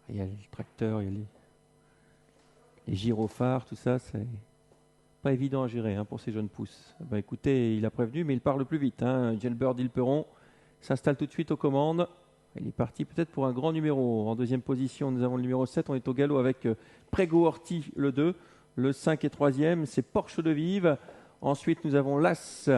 Il y a le tracteur, il y a les gyrophares, tout ça, c'est pas évident à gérer pour ces jeunes pousses. Bah, écoutez, il a prévenu, mais il parle plus vite. Jailbird Ilperon s'installe tout de suite aux commandes. Il est parti peut-être pour un grand numéro. En deuxième position, nous avons le numéro 7. On est au galop avec Prego Orti, le 2. Le 5 et 3e, c'est Porsche de Vive. Ensuite, nous avons l'As,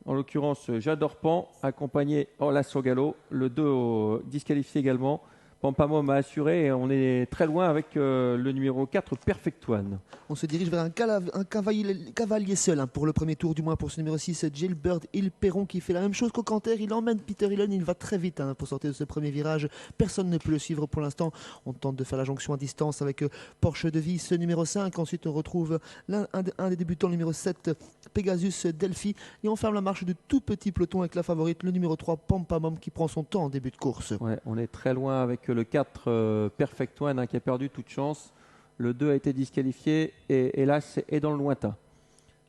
en l'occurrence J'adore Pan, accompagné l'As au galop. Le 2 disqualifié également. Pampamom a assuré et on est très loin avec le numéro 4, Perfect One. On se dirige vers un cavalier seul pour le premier tour, du moins pour ce numéro 6, Jailbird Ilperon, qui fait la même chose qu'au Canter. Il emmène Peter Hillon, il va très vite pour sortir de ce premier virage. Personne ne peut le suivre pour l'instant. On tente de faire la jonction à distance avec Porsche de Vie, ce numéro 5. Ensuite, on retrouve un des débutants, le numéro 7, Pegasus Delphi. Et on ferme la marche de tout petit peloton avec la favorite, le numéro 3, Pampamom, qui prend son temps en début de course. Ouais, on est très loin avec le 4, Perfect One, qui a perdu toute chance. Le 2 a été disqualifié et hélas est dans le lointain.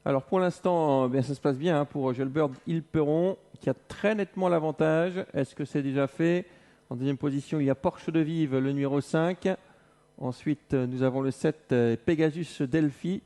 Alors pour l'instant, ça se passe bien pour Jailbird Ilperon qui a très nettement l'avantage. Est-ce que c'est déjà fait? En deuxième position, il y a Porsche de Vive, le numéro 5. Ensuite, nous avons le 7, Pegasus Delphi.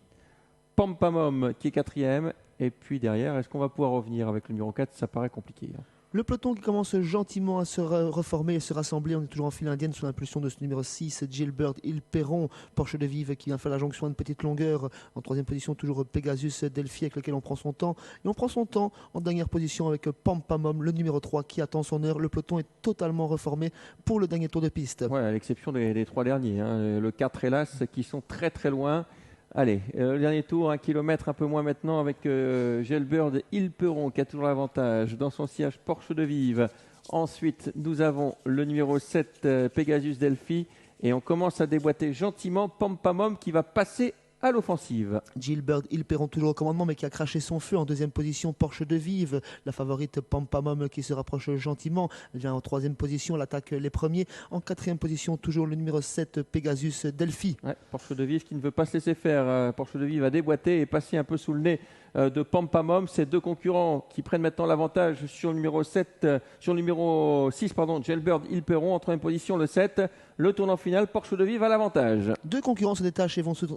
Pampamom qui est 4e. Et puis derrière, est-ce qu'on va pouvoir revenir avec le numéro 4? Ça paraît compliqué. Le peloton qui commence gentiment à se reformer et se rassembler. On est toujours en file indienne sous l'impulsion de ce numéro 6, Jailbird Ilperon, Porsche de Vive qui vient faire la jonction à une petite longueur. En troisième position, toujours Pegasus Delphi avec lequel on prend son temps. Et on prend son temps en dernière position avec Pampamom, le numéro 3 qui attend son heure. Le peloton est totalement reformé pour le dernier tour de piste. Ouais, à l'exception des 3 derniers. Le 4 hélas, qui sont très très loin. Allez, le dernier tour, 1 kilomètre, un peu moins maintenant, avec Jailbird Ilperon qui a toujours l'avantage dans son siège Porsche de Vive. Ensuite, nous avons le numéro 7, Pegasus Delphi. Et on commence à déboîter gentiment Pampamom qui va passer à l'offensive. Jailbird Ilperon toujours au commandement mais qui a craché son feu. En deuxième position, Porsche de Vive, la favorite Pampamom qui se rapproche gentiment. Elle vient en troisième position, elle attaque les premiers. En quatrième position, toujours le numéro 7, Pegasus Delphi. Ouais, Porsche de Vive qui ne veut pas se laisser faire. Porsche de Vive a déboîté et passé un peu sous le nez de Pampamom. Ces deux concurrents qui prennent maintenant l'avantage sur le numéro 7, sur le numéro 6, Jailbird Ilperon. En troisième position, le 7. Le tournant final, Porsche de Vive a l'avantage. Deux concurrents se détachent et vont se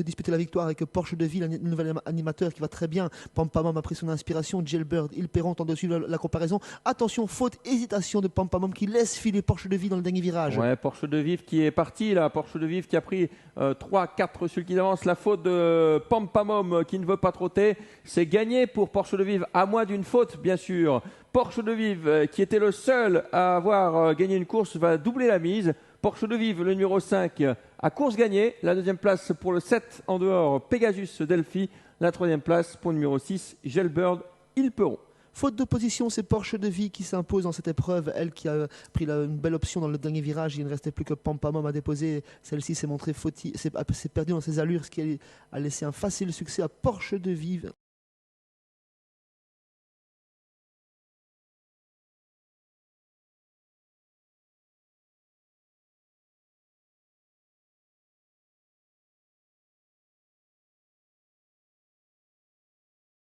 disputer la victoire avec Porsche de Ville, le nouvel animateur qui va très bien. Pampamom a pris son inspiration. Jailbird Ilperon tente de suivre la comparaison. Attention, faute, hésitation de Pampamom qui laisse filer Porsche de Ville dans le dernier virage. Ouais, Porsche de Vive qui est parti là. Porsche de Vive qui a pris 3-4 celui qui d'avance. La faute de Pampamom qui ne veut pas trotter. C'est gagné pour Porsche de Vive, à moins d'une faute, bien sûr. Porsche de Vive, qui était le seul à avoir gagné une course, va doubler la mise. Porsche de Vive, le numéro 5, à course gagnée. La deuxième place pour le 7 en dehors, Pegasus Delphi. La troisième place pour le numéro 6, Jailbird Ilperon. Faute de position, c'est Porsche de Vie qui s'impose dans cette épreuve. Elle qui a pris une belle option dans le dernier virage. Il ne restait plus que Pampamom à déposer. Celle-ci s'est montrée s'est perdue dans ses allures, ce qui a laissé un facile succès à Porsche de Vive.